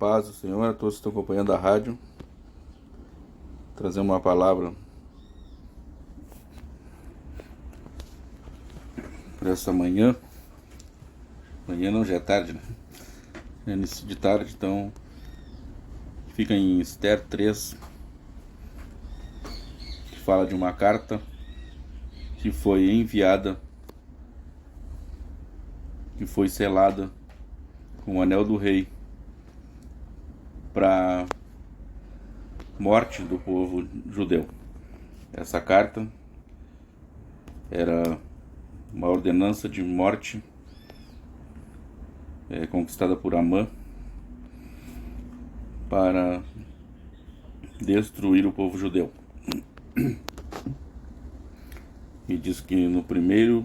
paz do Senhor a todos que estão acompanhando a rádio. Trazer uma palavra para essa manhã. Manhã não, já é tarde, né? É início de tarde, então fica em Esther 3, que fala de uma carta que foi enviada, que foi selada com o anel do rei para morte do povo judeu. Essa carta era uma ordenança de morte conquistada por Amã para destruir o povo judeu. E diz que no primeiro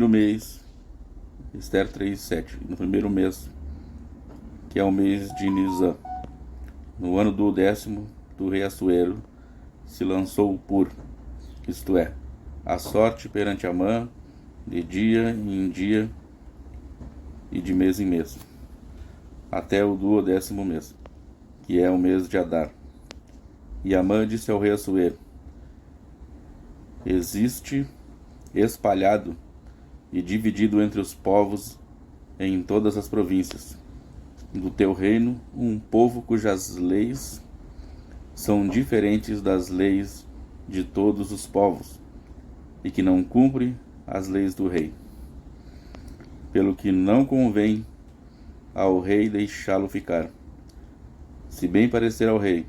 mês, Esther 3:7, no primeiro mês, que é o mês de Nisan, no ano do 10º do rei Assuero, se lançou o pur, isto é, a sorte perante Amã, de dia em dia e de mês em mês, até o 12º mês, que é o mês de Adar. E Amã disse ao rei Assuero: existe espalhado e dividido entre os povos em todas as províncias do teu reino um povo cujas leis são diferentes das leis de todos os povos e que não cumpre as leis do rei, pelo que não convém ao rei deixá-lo ficar. Se bem parecer ao rei,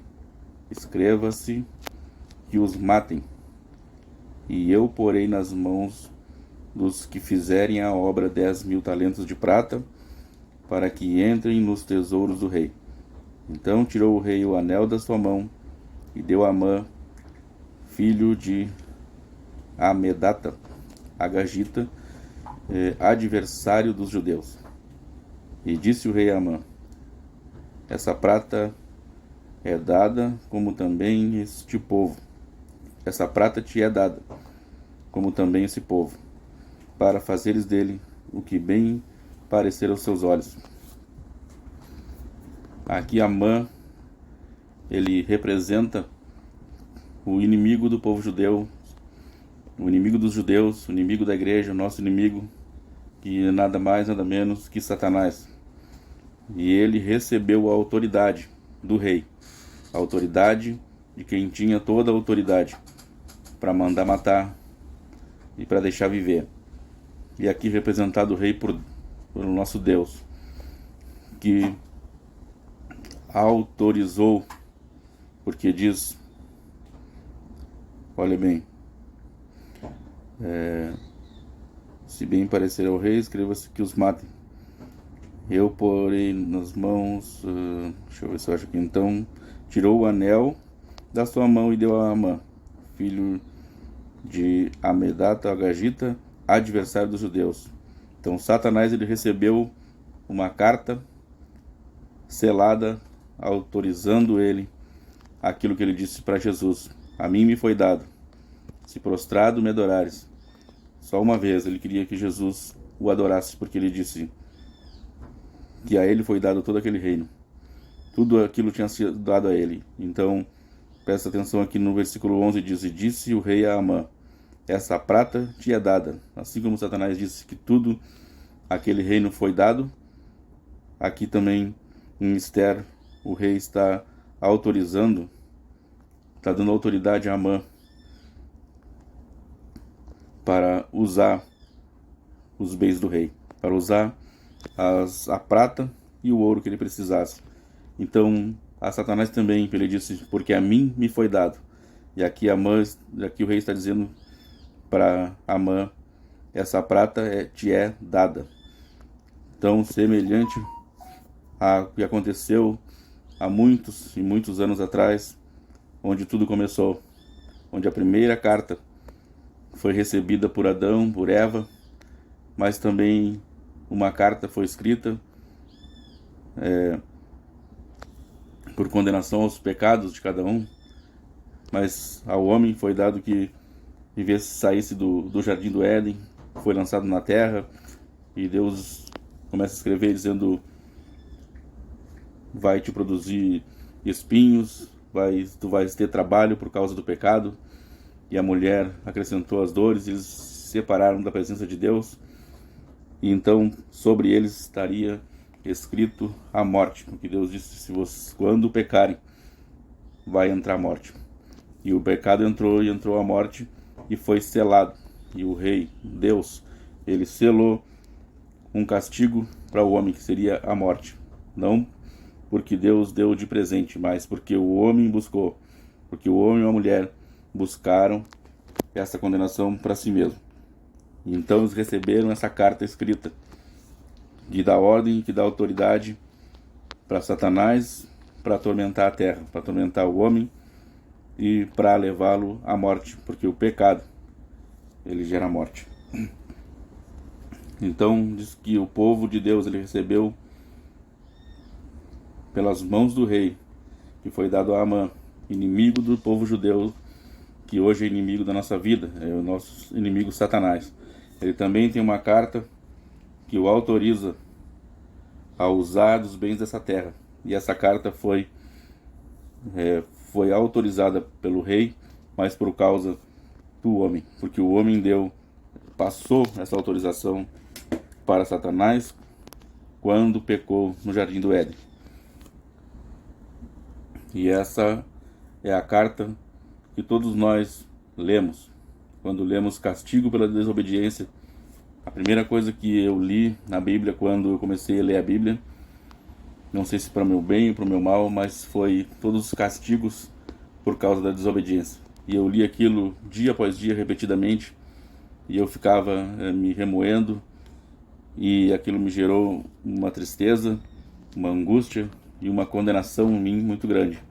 escreva-se que os matem, e eu porei nas mãos dos que fizerem a obra 10.000 talentos de prata, para que entrem nos tesouros do rei. Então tirou o rei o anel da sua mão e deu a Amã, filho de Amedata, Agagita, adversário dos judeus. E disse o rei a Amã: essa prata é dada, como também este povo. Essa prata te é dada, como também esse povo, para fazeres dele o que bem parecer aos seus olhos. Aqui Amã, ele representa o inimigo do povo judeu, o inimigo dos judeus, o inimigo da igreja, o nosso inimigo, que é nada mais, nada menos que Satanás. E ele recebeu a autoridade do rei, a autoridade de quem tinha toda a autoridade para mandar matar e para deixar viver. E aqui representado o rei por nosso Deus, que autorizou, porque diz, olha bem, se bem parecer ao rei, escreva-se que os matem. Eu porei nas mãos, deixa eu ver se eu acho aqui. Então tirou o anel da sua mão e deu a Amã, filho de Amedata, Agagita, adversário dos judeus. Então Satanás, ele recebeu uma carta selada, autorizando ele aquilo que ele disse para Jesus: a mim me foi dado, se prostrado me adorares. Só uma vez ele queria que Jesus o adorasse, porque ele disse que a ele foi dado todo aquele reino, tudo aquilo tinha sido dado a ele. Então presta atenção aqui no versículo 11, diz: e disse o rei a Amã: essa prata te é dada. Assim como Satanás disse que tudo aquele reino foi dado, aqui também em Esther o rei está autorizando, está dando autoridade a Amã para usar os bens do rei, para usar a prata e o ouro que ele precisasse. Então a Satanás também, ele disse: porque a mim me foi dado. E aqui aqui o rei está dizendo para Amã: essa prata te é dada. Então, semelhante ao que aconteceu há muitos e muitos anos atrás, onde tudo começou, onde a primeira carta foi recebida por Adão, por Eva, mas também uma carta foi escrita por condenação aos pecados de cada um, mas ao homem foi dado que saísse do jardim do Éden, foi lançado na terra, e Deus começa a escrever dizendo vai te produzir espinhos, tu vais ter trabalho por causa do pecado. E a mulher acrescentou as dores, eles se separaram da presença de Deus. E então sobre eles estaria escrito a morte, porque Deus disse: se vocês, quando pecarem, vai entrar a morte. E o pecado entrou, e entrou a morte, e foi selado. E o rei, Deus, ele selou um castigo para o homem, que seria a morte. Não porque Deus deu de presente, mas porque o homem buscou. Porque o homem e a mulher buscaram essa condenação para si mesmo. Então eles receberam essa carta escrita, que dá ordem, que dá autoridade para Satanás, para atormentar a terra, para atormentar o homem e para levá-lo à morte, porque o pecado, ele gera morte. Então diz que o povo de Deus, ele recebeu pelas mãos do rei, que foi dado a Amã, inimigo do povo judeu, que hoje é inimigo da nossa vida, é o nosso inimigo Satanás. Ele também tem uma carta que o autoriza a usar dos bens dessa terra. E essa carta foi autorizada pelo rei, mas por causa do homem, porque o homem passou essa autorização para Satanás quando pecou no Jardim do Éden. E essa é a carta que todos nós lemos. Quando lemos castigo pela desobediência, a primeira coisa que eu li na Bíblia, quando eu comecei a ler a Bíblia, não sei se para o meu bem ou para o meu mal, mas foi todos os castigos por causa da desobediência. E eu li aquilo dia após dia, repetidamente, e eu ficava me remoendo, e aquilo me gerou uma tristeza, uma angústia e uma condenação em mim muito grande.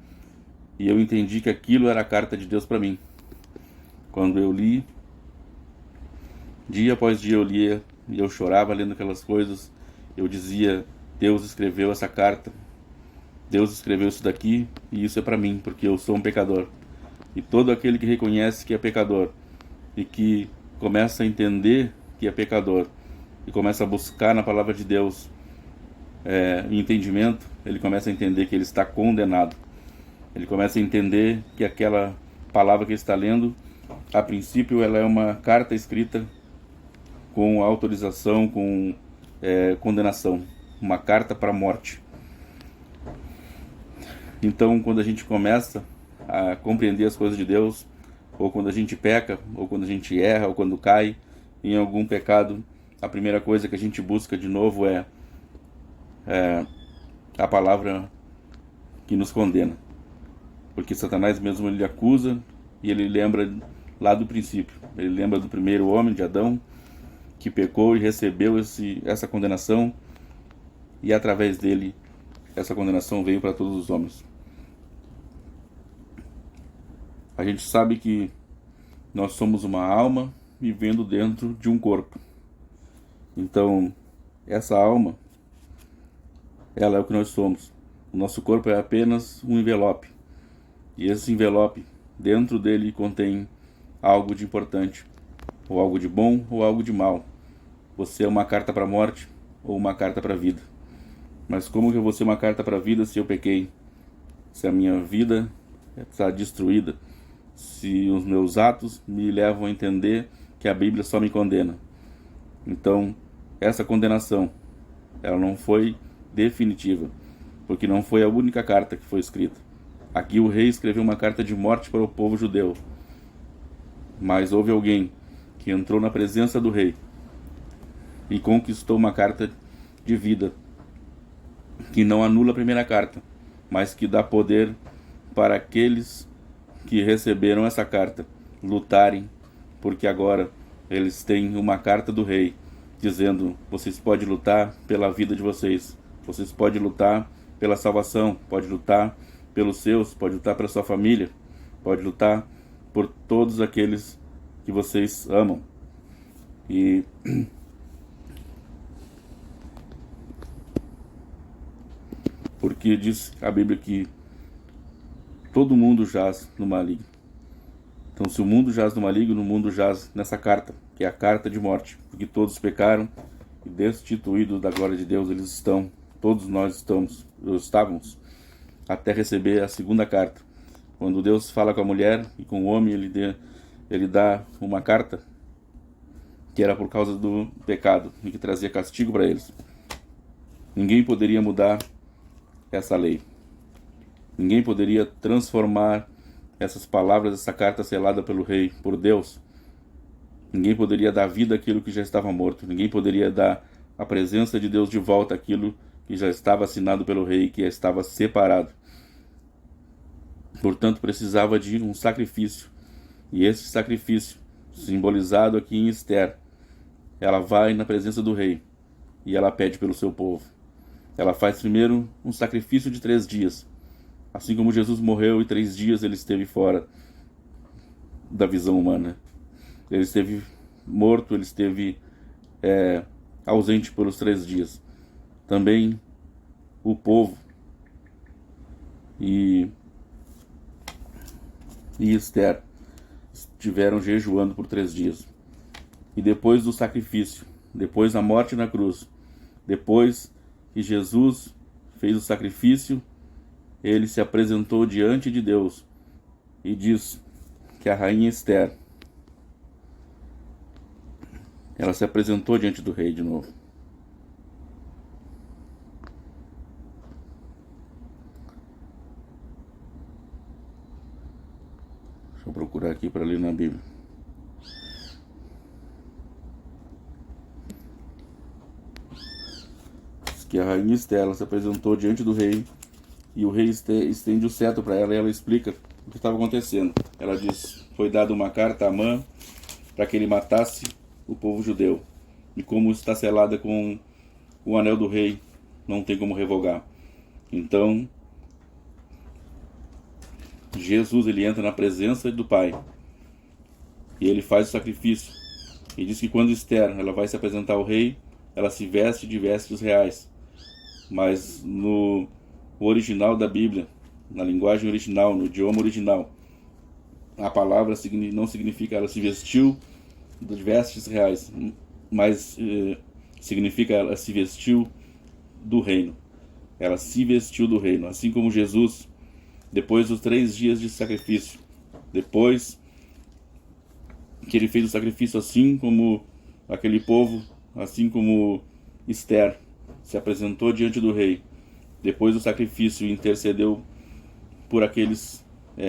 E eu entendi que aquilo era a carta de Deus para mim. Quando eu li, dia após dia eu lia, e eu chorava lendo aquelas coisas. Eu dizia: Deus escreveu essa carta, Deus escreveu isso daqui, e isso é para mim, porque eu sou um pecador. E todo aquele que reconhece que é pecador e que começa a entender que é pecador e começa a buscar na palavra de Deus entendimento, ele começa a entender que ele está condenado. Ele começa a entender que aquela palavra que ele está lendo, a princípio, ela é uma carta escrita com autorização, com condenação, uma carta para a morte. Então, quando a gente começa a compreender as coisas de Deus, ou quando a gente peca, ou quando a gente erra, ou quando cai em algum pecado, a primeira coisa que a gente busca de novo é a palavra que nos condena. Porque Satanás mesmo, ele acusa, e ele lembra lá do princípio. Ele lembra do primeiro homem, de Adão, que pecou e recebeu essa condenação, e através dele essa condenação veio para todos os homens. A gente sabe que nós somos uma alma vivendo dentro de um corpo. Então, essa alma, ela é o que nós somos. O nosso corpo é apenas um envelope. E esse envelope, dentro dele, contém algo de importante, ou algo de bom, ou algo de mal. Você é uma carta para a morte, ou uma carta para a vida. Mas como que eu vou ser uma carta para a vida se eu pequei? Se a minha vida está destruída? Se os meus atos me levam a entender que a Bíblia só me condena? Então, essa condenação, ela não foi definitiva, porque não foi a única carta que foi escrita. Aqui o rei escreveu uma carta de morte para o povo judeu, mas houve alguém que entrou na presença do rei e conquistou uma carta de vida, que não anula a primeira carta, mas que dá poder para aqueles que receberam essa carta lutarem, porque agora eles têm uma carta do rei dizendo: vocês podem lutar pela vida de vocês, vocês podem lutar pela salvação, podem lutar pelos seus, pode lutar pela sua família, pode lutar por todos aqueles que vocês amam. E porque diz a Bíblia que todo mundo jaz no maligno. Então, se o mundo jaz no maligno, o mundo jaz nessa carta, que é a carta de morte, porque todos pecaram e destituídos da glória de Deus eles estão. Todos nós estávamos até receber a segunda carta. Quando Deus fala com a mulher e com o homem, ele dá uma carta que era por causa do pecado e que trazia castigo para eles. Ninguém poderia mudar essa lei. Ninguém poderia transformar essas palavras, essa carta selada pelo rei, por Deus. Ninguém poderia dar vida àquilo que já estava morto. Ninguém poderia dar a presença de Deus de volta àquilo que já estava assinado pelo rei, que já estava separado. Portanto, precisava de um sacrifício. E esse sacrifício, simbolizado aqui em Esther, ela vai na presença do rei e ela pede pelo seu povo. Ela faz primeiro um sacrifício de 3 dias. Assim como Jesus morreu e 3 dias ele esteve fora da visão humana. Ele esteve morto, ele esteve ausente pelos 3 dias. Também o povo e Esther estiveram jejuando por 3 dias. E depois do sacrifício, depois da morte na cruz, depois que Jesus fez o sacrifício, ele se apresentou diante de Deus e diz que a rainha Esther, ela se apresentou diante do rei de novo. Deixa eu procurar aqui para ler na Bíblia. Diz que a rainha Esther, ela se apresentou diante do rei e o rei estende o cetro para ela e ela explica o que estava acontecendo. Ela diz: foi dada uma carta a Amã para que ele matasse o povo judeu. E como está selada com o anel do rei, não tem como revogar. Então, Jesus, ele entra na presença do Pai. E ele faz o sacrifício. E diz que quando Esther, ela vai se apresentar ao rei, ela se veste de vestes reais. Mas no original da Bíblia, na linguagem original, no idioma original, a palavra não significa ela se vestiu de vestes reais, mas significa ela se vestiu do reino. Ela se vestiu do reino, assim como Jesus, depois dos 3 dias de sacrifício, depois que ele fez o sacrifício, assim como aquele povo, assim como Esther se apresentou diante do rei, depois do sacrifício intercedeu por aqueles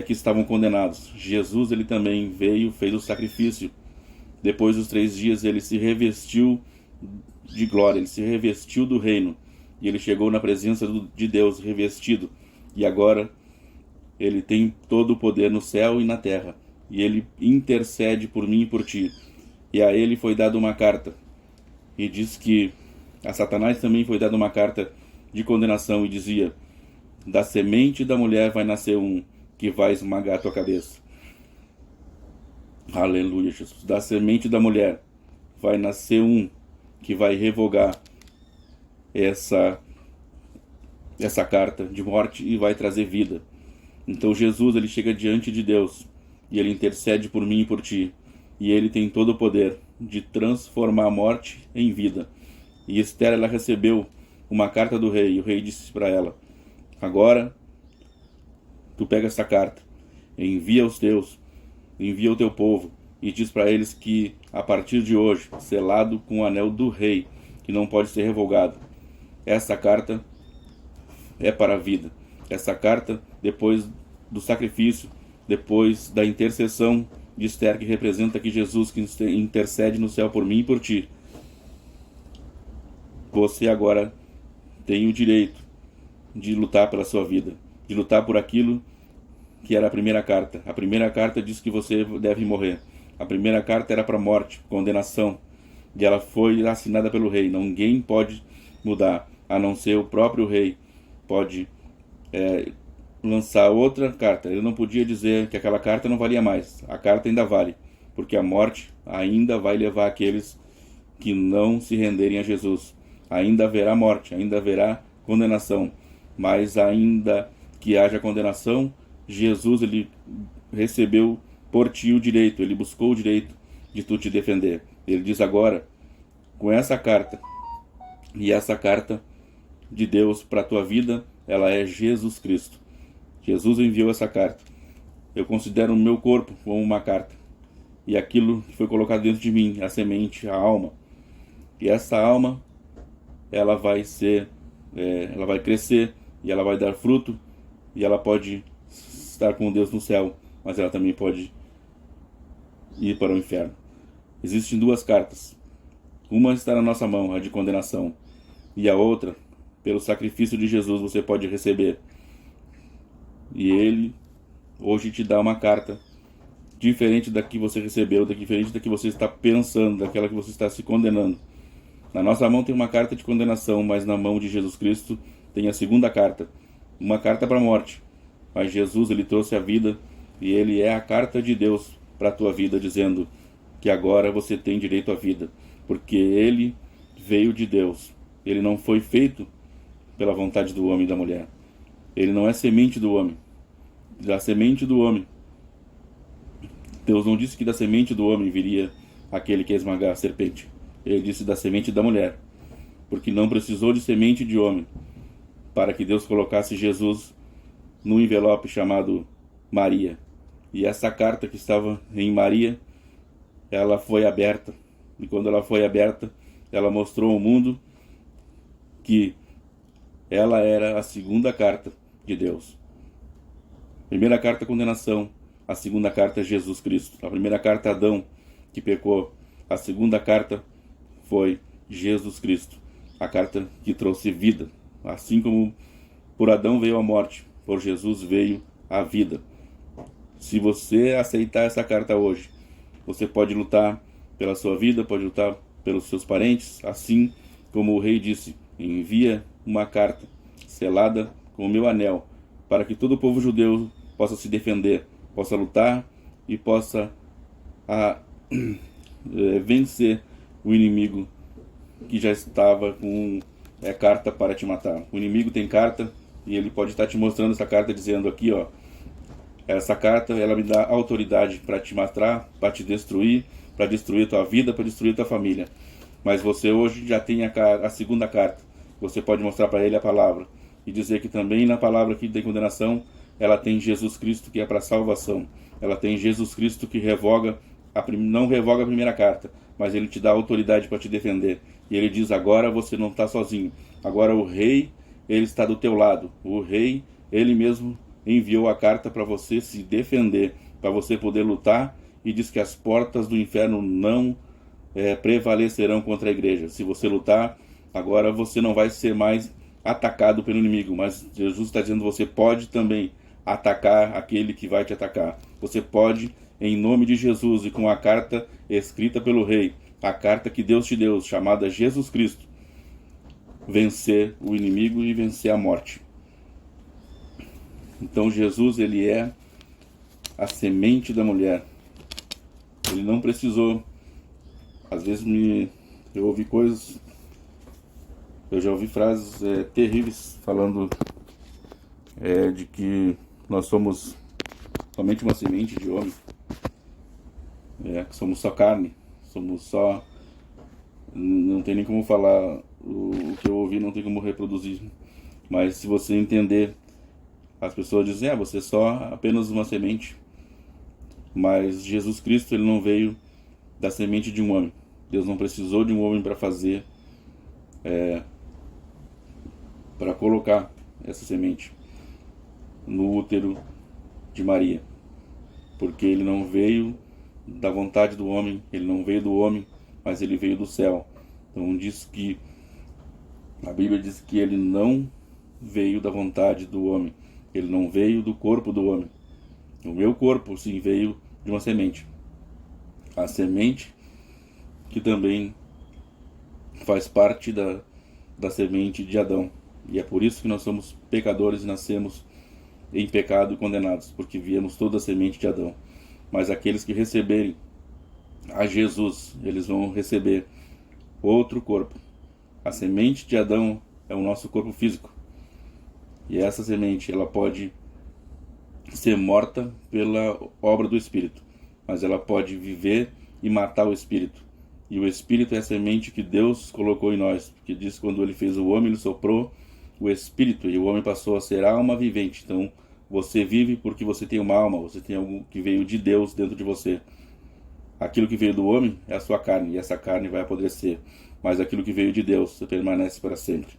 que estavam condenados. Jesus, ele também veio, fez o sacrifício. Depois dos 3 dias ele se revestiu de glória, ele se revestiu do reino. E ele chegou na presença de Deus revestido. E agora ele tem todo o poder no céu e na terra. E ele intercede por mim e por ti. E a ele foi dada uma carta. E diz que a Satanás também foi dada uma carta de condenação. E dizia: da semente da mulher vai nascer um que vai esmagar a tua cabeça. Aleluia, Jesus. Da semente da mulher vai nascer um que vai revogar essa carta de morte e vai trazer vida. Então Jesus, ele chega diante de Deus e ele intercede por mim e por ti. E ele tem todo o poder de transformar a morte em vida. E Esther, ela recebeu uma carta do rei. E o rei disse para ela: agora tu pega essa carta, envia aos teus, envia ao teu povo e diz para eles que a partir de hoje, selado com o anel do rei, que não pode ser revogado, essa carta é para a vida. Essa carta, depois do sacrifício, depois da intercessão de Esther, que representa aqui Jesus, que intercede no céu por mim e por ti, você agora tem o direito de lutar pela sua vida, de lutar por aquilo que era a primeira carta. A primeira carta diz que você deve morrer. A primeira carta era para morte, condenação, e ela foi assinada pelo rei. Ninguém pode mudar, a não ser o próprio rei pode lançar outra carta. Ele não podia dizer que aquela carta não valia mais. A carta ainda vale, porque a morte ainda vai levar aqueles que não se renderem a Jesus. Ainda haverá morte, ainda haverá condenação, mas ainda que haja condenação, Jesus, ele recebeu por ti o direito, ele buscou o direito de tu te defender. Ele diz agora, com essa carta, e essa carta de Deus para a tua vida, ela é Jesus Cristo. Jesus enviou essa carta. Eu considero o meu corpo como uma carta. E aquilo que foi colocado dentro de mim, a semente, a alma. E essa alma, ela vai ela vai crescer e ela vai dar fruto e ela pode estar com Deus no céu, mas ela também pode ir para o inferno. Existem duas cartas. Uma está na nossa mão, a de condenação, e a outra, pelo sacrifício de Jesus, você pode receber. E Ele hoje te dá uma carta diferente da que você recebeu, diferente da que você está pensando, daquela que você está se condenando. Na nossa mão tem uma carta de condenação, mas na mão de Jesus Cristo tem a segunda carta, uma carta para a morte. Mas Jesus, Ele trouxe a vida e Ele é a carta de Deus para a tua vida, dizendo que agora você tem direito à vida, porque Ele veio de Deus. Ele não foi feito pela vontade do homem e da mulher. Ele não é semente do homem. Da semente do homem, Deus não disse que da semente do homem viria aquele que ia esmagar a serpente. Ele disse da semente da mulher, porque não precisou de semente de homem para que Deus colocasse Jesus no envelope chamado Maria. E essa carta que estava em Maria, ela foi aberta. E quando ela foi aberta, ela mostrou ao mundo que ela era a segunda carta de Deus. Primeira carta, condenação. A segunda carta é Jesus Cristo. A primeira carta, Adão, que pecou. A segunda carta foi Jesus Cristo. A carta que trouxe vida. Assim como por Adão veio a morte, por Jesus veio a vida. Se você aceitar essa carta hoje, você pode lutar pela sua vida, pode lutar pelos seus parentes, assim como o rei disse: envia uma carta selada com o meu anel, para que todo o povo judeu possa se defender, possa lutar e possa vencer o inimigo que já estava com carta para te matar. O inimigo tem carta e ele pode estar te mostrando essa carta, dizendo aqui, ó, essa carta ela me dá autoridade para te matar, para te destruir, para destruir tua vida, para destruir tua família. Mas você hoje já tem a segunda carta. Você pode mostrar para ele a palavra e dizer que também na palavra aqui de condenação ela tem Jesus Cristo, que é para salvação. Ela tem Jesus Cristo que não revoga a primeira carta, mas ele te dá autoridade para te defender. E ele diz: agora você não está sozinho. Agora o rei, ele está do teu lado. O rei, ele mesmo enviou a carta para você se defender, para você poder lutar, e diz que as portas do inferno não prevalecerão contra a igreja. Se você lutar, agora você não vai ser mais atacado pelo inimigo, mas Jesus está dizendo: você pode também atacar aquele que vai te atacar. Você pode, em nome de Jesus e com a carta escrita pelo rei, a carta que Deus te deu, chamada Jesus Cristo, vencer o inimigo e vencer a morte. Então Jesus, ele é a semente da mulher. Ele não precisou. Às vezes eu ouvi coisas, eu já ouvi frases terríveis falando de que nós somos somente uma semente de homem, que somos só carne, somos só... Não tem nem como falar o que eu ouvi, não tem como reproduzir. Mas se você entender, as pessoas dizem: você é só apenas uma semente. Mas Jesus Cristo, ele não veio da semente de um homem. Deus não precisou de um homem para fazer, para colocar essa semente no útero de Maria, porque ele não veio da vontade do homem, ele não veio do homem, mas ele veio do céu. Então diz que a Bíblia diz que ele não veio da vontade do homem, ele não veio do corpo do homem. O meu corpo sim veio de uma semente, a semente que também faz parte da semente de Adão. E é por isso que nós somos pecadores e nascemos em pecado e condenados, porque viemos toda a semente de Adão. Mas aqueles que receberem a Jesus, eles vão receber outro corpo. A semente de Adão é o nosso corpo físico. E essa semente, ela pode ser morta pela obra do Espírito, mas ela pode viver e matar o Espírito. E o Espírito é a semente que Deus colocou em nós, porque diz que quando ele fez o homem, ele soprou o Espírito, e o homem passou a ser alma vivente. Então, Você vive porque você tem uma alma, você tem algo que veio de Deus dentro de você. Aquilo que veio do homem é a sua carne, e essa carne vai apodrecer. Mas aquilo que veio de Deus permanece para sempre.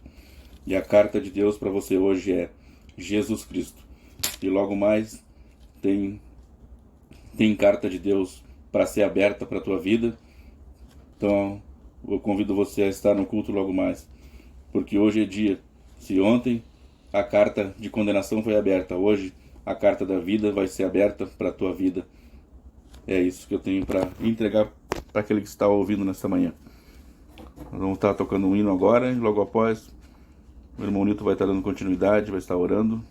E a carta de Deus para você hoje é Jesus Cristo. E logo mais tem carta de Deus para ser aberta para a tua vida. Então eu convido você a estar no culto logo mais. Porque hoje é dia. Se ontem a carta de condenação foi aberta, hoje a carta da vida vai ser aberta para a tua vida. É isso que eu tenho para entregar para aquele que está ouvindo nesta manhã. Nós vamos estar tocando um hino agora e logo após o irmão Nilton vai estar dando continuidade, vai estar orando.